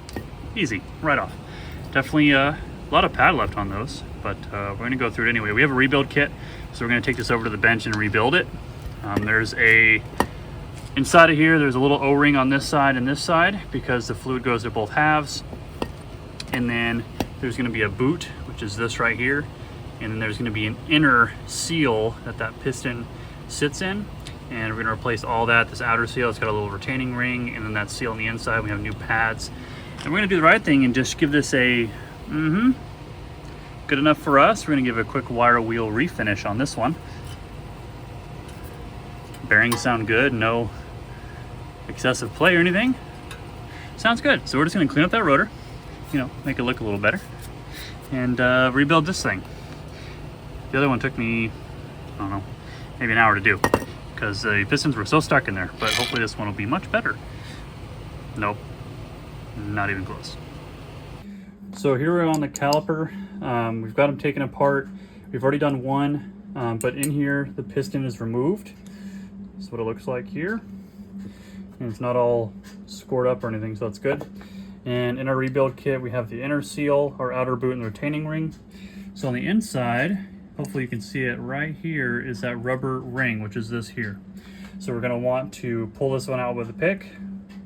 A: easy, right off. Definitely a lot of pad left on those, but we're gonna go through it anyway. We have a rebuild kit, so we're gonna take this over to the bench and rebuild it. Inside of here, there's a little O-ring on this side and this side because the fluid goes to both halves. And then there's gonna be a boot, which is this right here. And then there's gonna be an inner seal that piston sits in. And we're gonna replace all that. This outer seal, it's got a little retaining ring, and then that seal on the inside, we have new pads. And we're gonna do the right thing and just give this a, good enough for us. We're gonna give a quick wire wheel refinish on this one. Bearings sound good, no excessive play or anything. Sounds good. So we're just gonna clean up that rotor, make it look a little better, and rebuild this thing. The other one took me, I don't know, maybe an hour to do because the pistons were so stuck in there, but hopefully this one will be much better. Nope, not even close. So here we're on the caliper. We've got them taken apart. We've already done one, but in here the piston is removed. That's what it looks like here. And it's not all scored up or anything, so that's good. And in our rebuild kit, we have the inner seal, our outer boot, and the retaining ring. So on the inside, hopefully you can see it right here, is that rubber ring, which is this here. So we're gonna want to pull this one out with a pick,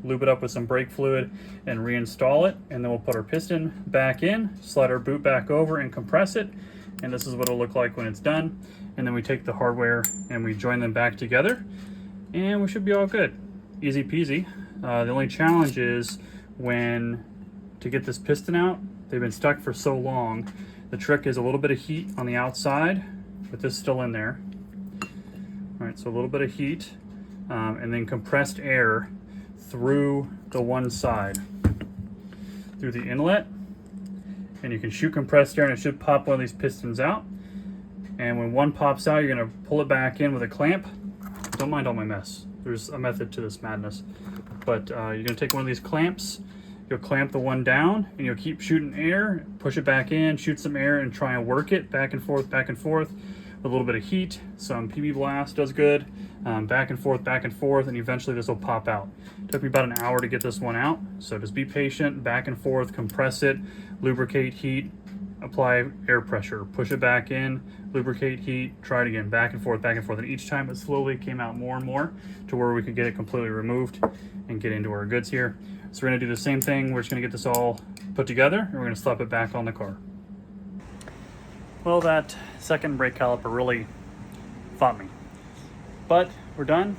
A: lube it up with some brake fluid, and reinstall it. And then we'll put our piston back in, slide our boot back over, and compress it. And this is what it'll look like when it's done. And then we take the hardware and we join them back together, and we should be all good. Easy peasy. The only challenge is to get this piston out. They've been stuck for so long. The trick is a little bit of heat on the outside, with this still in there. All right, so a little bit of heat, and then compressed air through the one side, through the inlet. And you can shoot compressed air and it should pop one of these pistons out. And when one pops out, you're gonna pull it back in with a clamp. Don't mind all my mess. There's a method to this madness. But you're gonna take one of these clamps, you'll clamp the one down, and you'll keep shooting air, push it back in, shoot some air, and try and work it back and forth, with a little bit of heat. Some PB blast does good. Back and forth, and eventually this will pop out. It took me about an hour to get this one out, so just be patient, back and forth, compress it, lubricate, heat, apply air pressure, push it back in, lubricate, heat, try it again, back and forth, and each time it slowly came out more and more to where we could get it completely removed and get into our goods here. So we're gonna do the same thing. We're just gonna get this all put together, and we're gonna slap it back on the car. Well, that second brake caliper really fought me. But we're done.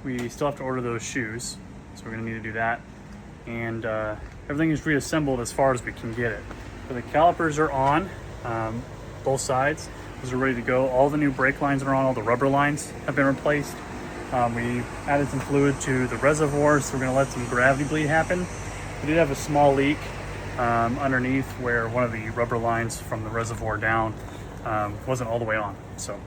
A: We still have to order those shoes, so we're gonna need to do that. and everything is reassembled as far as we can get it. So the calipers are on, both sides. Those are ready to go. All the new brake lines are on, all the rubber lines have been replaced. We added some fluid to the reservoir, so we're gonna let some gravity bleed happen. We did have a small leak underneath where one of the rubber lines from the reservoir down wasn't all the way on. So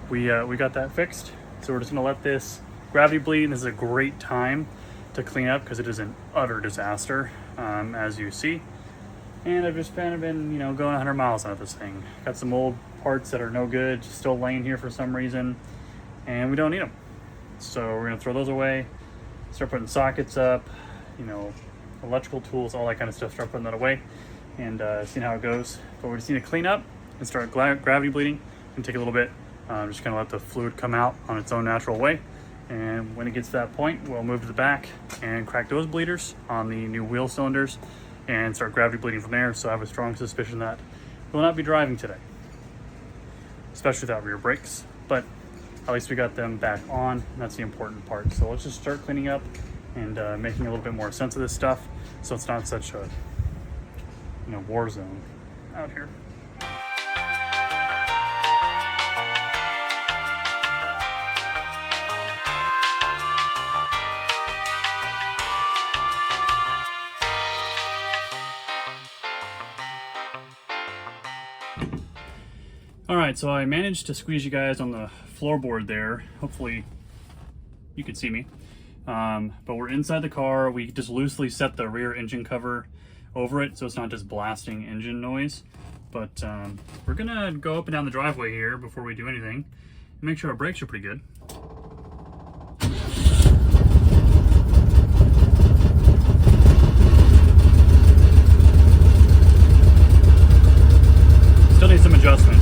A: we got that fixed. So we're just gonna let this gravity bleed, and this is a great time to clean up because it is an utter disaster, as you see. And I've just kind of been, going 100 miles on this thing. Got some old parts that are no good, just still laying here for some reason, and we don't need them. So we're gonna throw those away, start putting sockets up, electrical tools, all that kind of stuff, start putting that away and seeing how it goes. But we just need to clean up and start gravity bleeding. And take a little bit, just kind of let the fluid come out on its own natural way. And when it gets to that point, we'll move to the back and crack those bleeders on the new wheel cylinders and start gravity bleeding from there. So I have a strong suspicion that we'll not be driving today, especially without rear brakes, but at least we got them back on, and that's the important part. So let's just start cleaning up and making a little bit more sense of this stuff, so it's not such a war zone out here. All right, so I managed to squeeze you guys on the floorboard there. Hopefully you can see me. But we're inside the car. We just loosely set the rear engine cover over it so it's not just blasting engine noise. But we're gonna go up and down the driveway here before we do anything and make sure our brakes are pretty good. Still need some adjustment.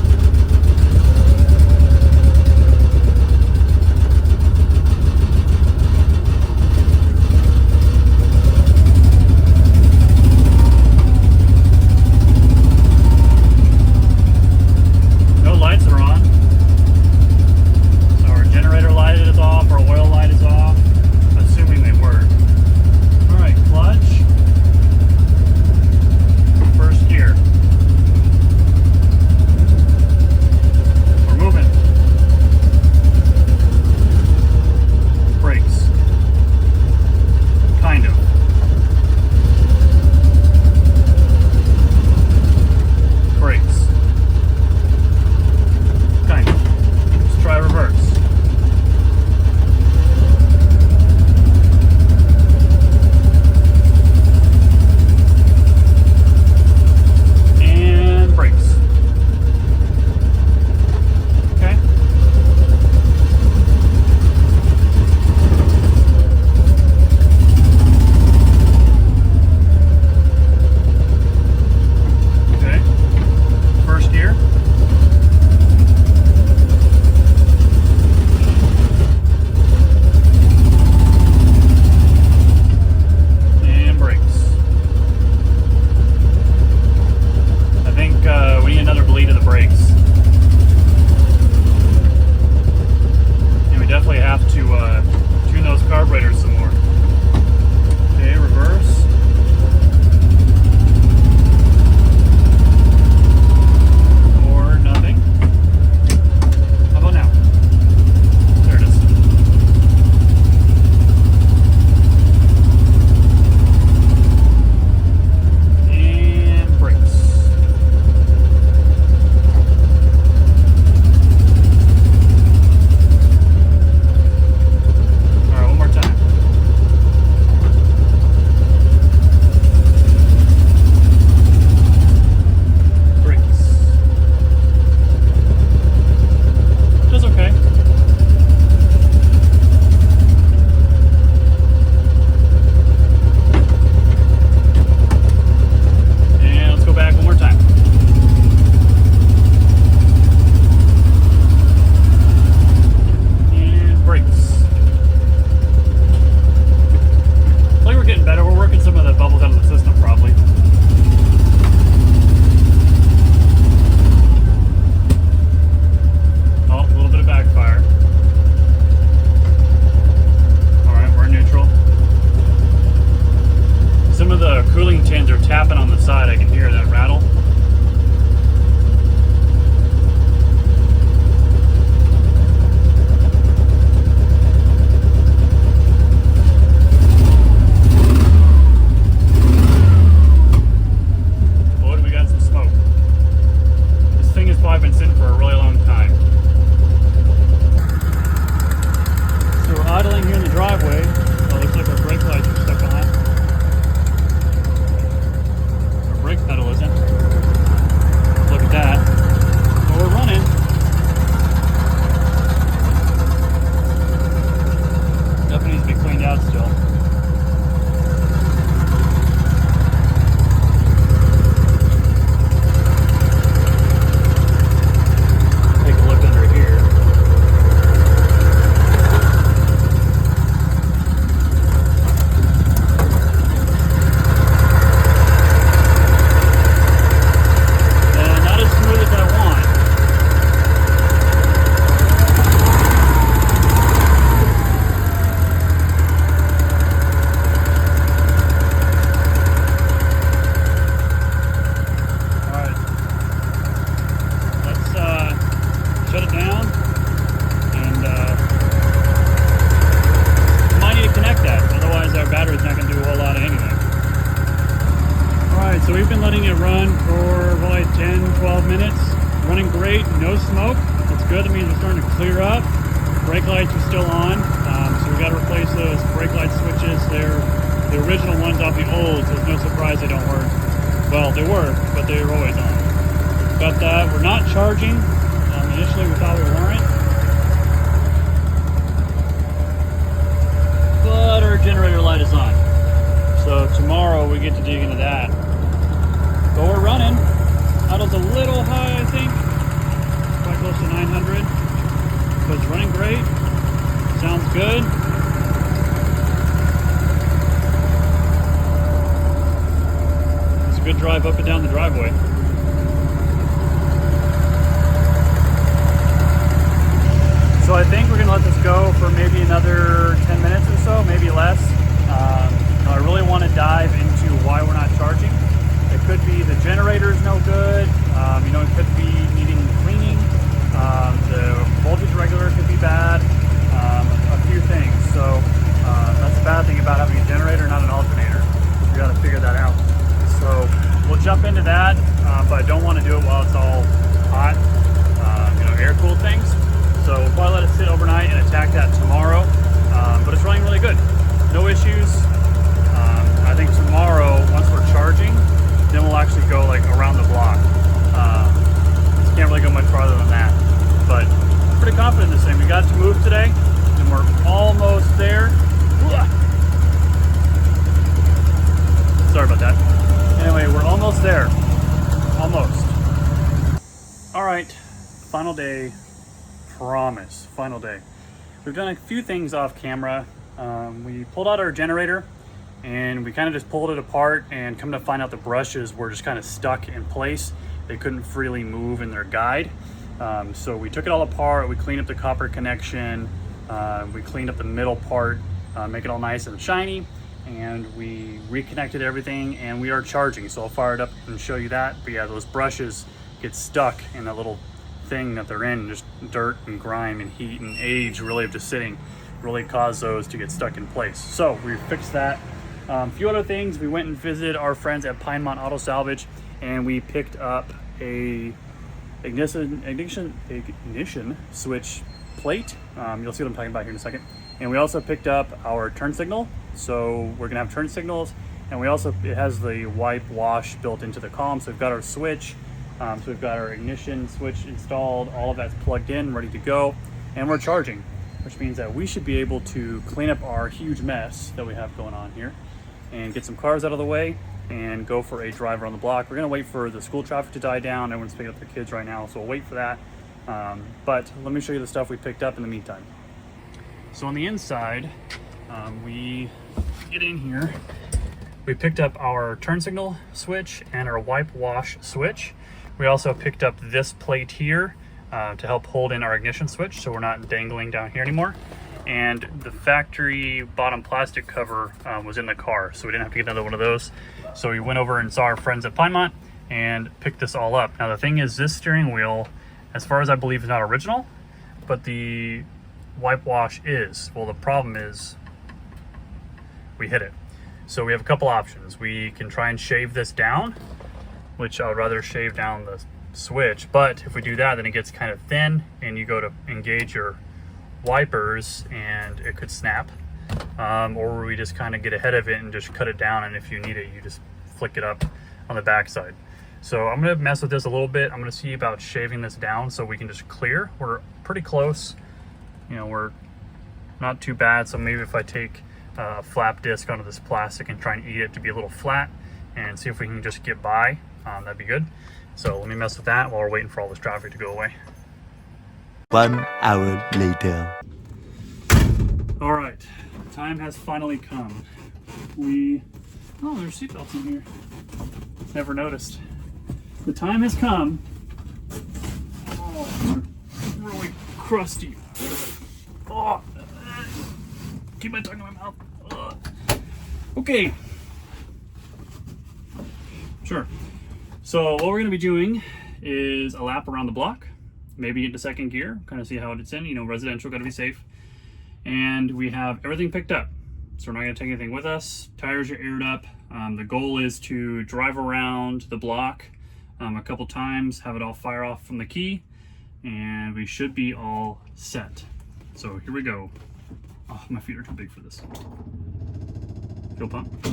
A: cooling tins are tapping on the side. I can hear that rattle. Lord, we got some smoke. This thing has probably been sitting for a really long time. So we're idling here in the driveway. Oh, looks like our brake lights are stuck on. Our brake pedal isn't. Look at that. Well, we're running. Definitely needs to be cleaned out still. Take a look under here. Not as smooth as I want. Alright. Let's shut it down and might need to connect that, otherwise our battery's not going to do a whole lot of anything. Alright, so we've been letting it run for probably 10-12 minutes. Running great, no smoke. That's good. That means it's starting to clear up. Brake lights are still on, so we got to replace those brake light switches. They're the original ones off the old, so it's no surprise they don't work. Well, they work, but they were always on. Got that. We're not charging. Initially we thought we weren't. But our generator light is on. So tomorrow we get to dig into that. But we're running. Idle's a little high, I think. Quite close to 900. But it's running great. Sounds good. It's a good drive up and down the driveway. So I think we're gonna let this go for maybe another 10 minutes or so, maybe less. I really want to dive into why we're not charging. It could be the generator's no good. It could be needing cleaning. The voltage regulator could be bad. A few things. So that's the bad thing about having a generator, not an alternator. We got to figure that out. So we'll jump into that, but I don't want to do it while it's all hot. Air-cooled things. So we'll probably let it sit overnight and attack that tomorrow. But it's running really good. No issues. I think tomorrow, once we're charging, then we'll actually go like around the block. Can't really go much farther than that. But I'm pretty confident in this thing. We got to move today, and we're almost there. Sorry about that. Anyway, we're almost there. Almost. All right, final day. Promise, final day. We've done a few things off camera. We pulled out our generator and we kind of just pulled it apart, and come to find out the brushes were just kind of stuck in place. They couldn't freely move in their guide. So we took it all apart. We cleaned up the copper connection. We cleaned up the middle part, make it all nice and shiny. And we reconnected everything, and we are charging. So I'll fire it up and show you that. But yeah, those brushes get stuck in that little thing that they're in. Just dirt and grime and heat and age really of just sitting really cause those to get stuck in place. So we fixed that. A few other things. We went and visited our friends at Pinemont Auto Salvage, and we picked up a ignition switch plate. You'll see what I'm talking about here in a second. And we also picked up our turn signal. So we're gonna have turn signals, and it has the wipe wash built into the column. So we've got our switch. So we've got our ignition switch installed. All of that's plugged in, ready to go, and we're charging, which means that we should be able to clean up our huge mess that we have going on here and get some cars out of the way and go for a drive around the block. We're gonna wait for the school traffic to die down. Everyone's picking up their kids right now, so we'll wait for that. But let me show you the stuff we picked up in the meantime. So on the inside, we get in here. We picked up our turn signal switch and our wipe wash switch. We also picked up this plate here to help hold in our ignition switch, so we're not dangling down here anymore. and the factory bottom plastic cover was in the car, so we didn't have to get another one of those. So we went over and saw our friends at Pinemont and picked this all up. Now the thing is, this steering wheel, as far as I believe, is not original, but the wipe wash is. Well, the problem is we hit it. So we have a couple options. We can try and shave this down, which I would rather shave down the switch, but if we do that, then it gets kind of thin and you go to engage your wipers and it could snap. Or we just kind of get ahead of it and just cut it down, and if you need it, you just flick it up on the backside. So I'm gonna mess with this a little bit. I'm gonna see about shaving this down so we can just clear. We're pretty close, you know, we're not too bad. So maybe if I take a flap disc onto this plastic and try and eat it to be a little flat and see if we can just get by, that'd be good. So let me mess with that while we're waiting for all this traffic to go away.
B: 1 hour later.
A: All right, time has finally come. Oh, there's seatbelts in here. Never noticed. The time has come. Oh, they're really crusty. Oh, keep my tongue in my mouth. Okay. Sure. So what we're gonna be doing is a lap around the block, maybe into second gear, kind of see how it's in. You know, residential, gotta be safe. And we have everything picked up. So we're not gonna take anything with us. Tires are aired up. The goal is to drive around the block a couple times, have it all fire off from the key, and we should be all set. So here we go. Oh, my feet are too big for this. Feel pumped?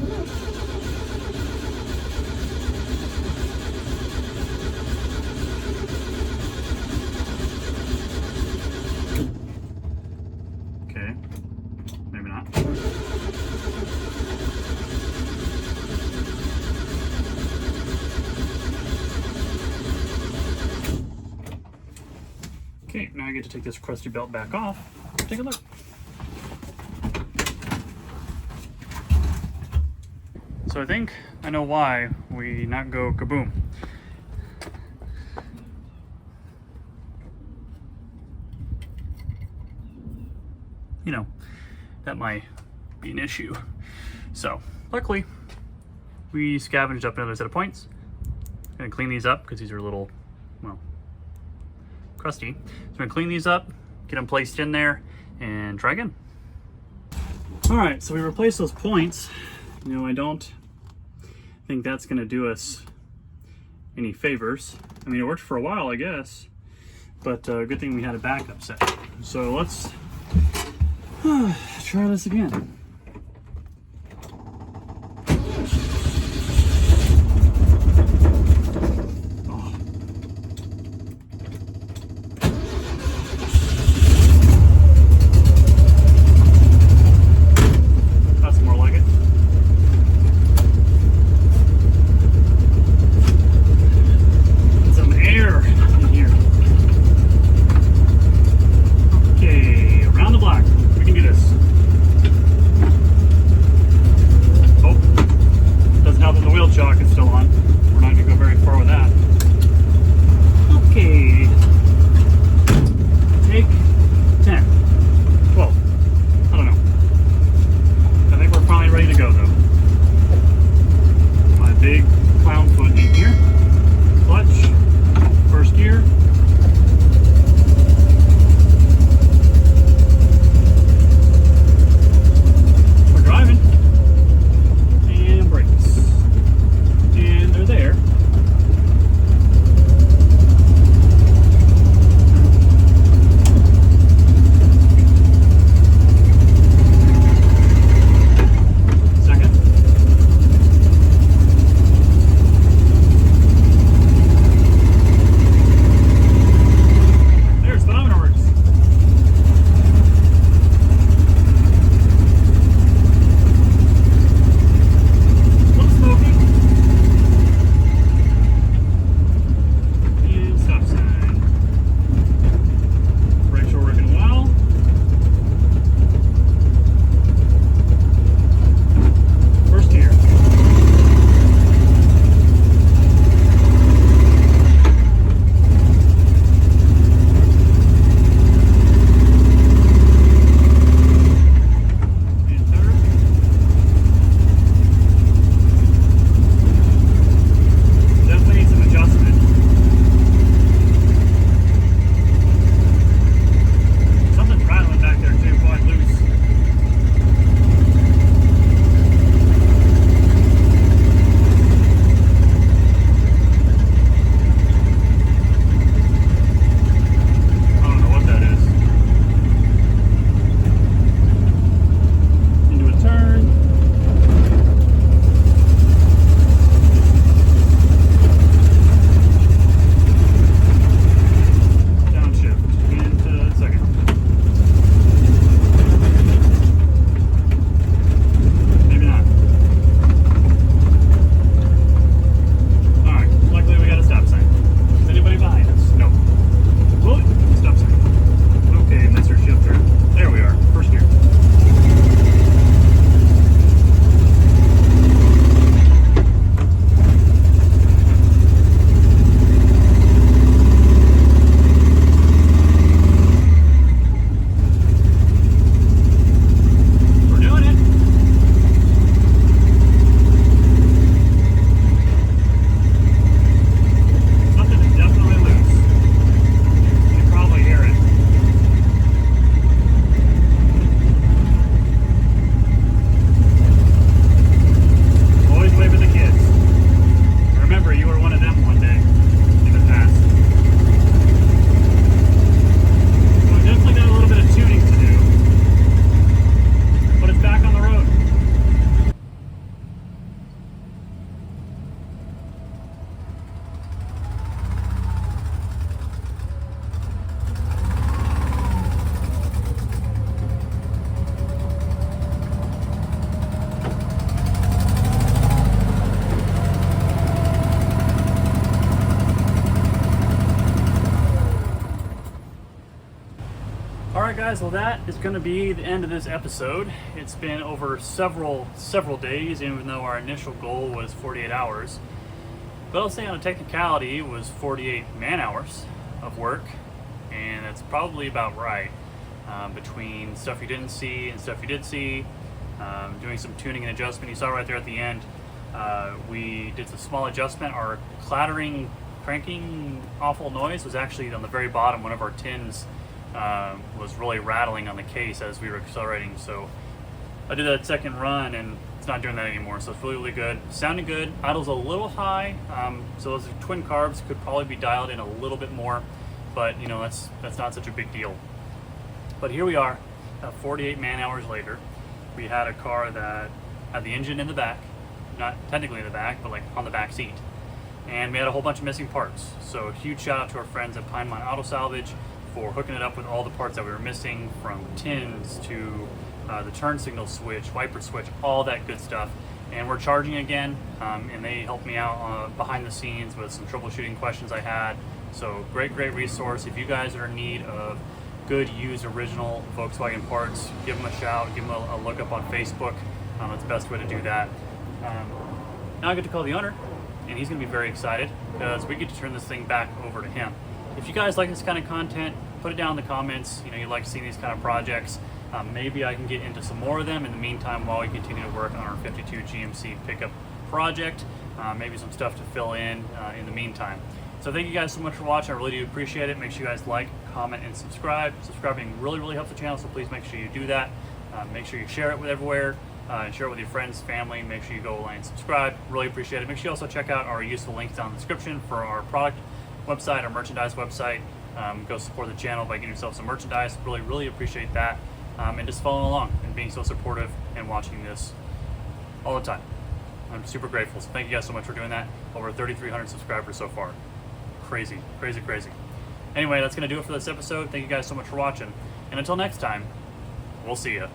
A: Okay, maybe not. Okay, now I get to take this crusty belt back off. Take a look. So I think I know why we not go kaboom. You know, that might be an issue. So luckily we scavenged up another set of points. Gonna clean these up because these are a little, well, crusty. So I'm gonna clean these up, get them placed in there, and try again. All right, so we replaced those points. You know, I don't think that's gonna do us any favors. I mean, it worked for a while, I guess, but good thing we had a backup set. So let's try this again. guys, well that is going to be the end of this episode. It's been over several days, even though our initial goal was 48 hours. But I'll say on a technicality, it was 48 man hours of work, and that's probably about right. Between stuff you didn't see and stuff you did see, doing some tuning and adjustment. You saw right there at the end, we did some small adjustment. Our clattering, cranking, awful noise was actually on the very bottom. One of our tins was really rattling on the case as we were accelerating. So I did that second run and it's not doing that anymore. So it's really good. Sounding good. Idle's a little high. So those twin carbs could probably be dialed in a little bit more, but you know, that's not such a big deal. But here we are, 48 man hours later. We had a car that had the engine in the back, not technically in the back, but like on the back seat. And we had a whole bunch of missing parts. So huge shout out to our friends at Pinemont Auto Salvage for hooking it up with all the parts that we were missing, from tins to the turn signal switch, wiper switch, all that good stuff. And we're charging again, and they helped me out behind the scenes with some troubleshooting questions I had. So great resource. If you guys are in need of good used original Volkswagen parts, give them a shout, give them a look up on Facebook. That's the best way to do that. Now I get to call the owner, and he's going to be very excited because we get to turn this thing back over to him. If you guys like this kind of content, put it down in the comments. You know, you like to see these kind of projects. Maybe I can get into some more of them in the meantime while we continue to work on our 52 GMC pickup project. Maybe some stuff to fill in the meantime. So thank you guys so much for watching. I really do appreciate it. Make sure you guys like, comment, and subscribe. Subscribing really helps the channel, so please make sure you do that. Make sure you share it with everywhere. Share it with your friends, family. Make sure you go like and subscribe. Really appreciate it. Make sure you also check out our useful links down in the description for our product website, our merchandise website. Go support the channel by getting yourself some merchandise. Really appreciate that. And just following along and being so supportive and watching this all the time. I'm super grateful. So thank you guys so much for doing that. Over 3,300 subscribers so far. Crazy. Anyway, that's going to do it for this episode. Thank you guys so much for watching. And until next time, we'll see ya.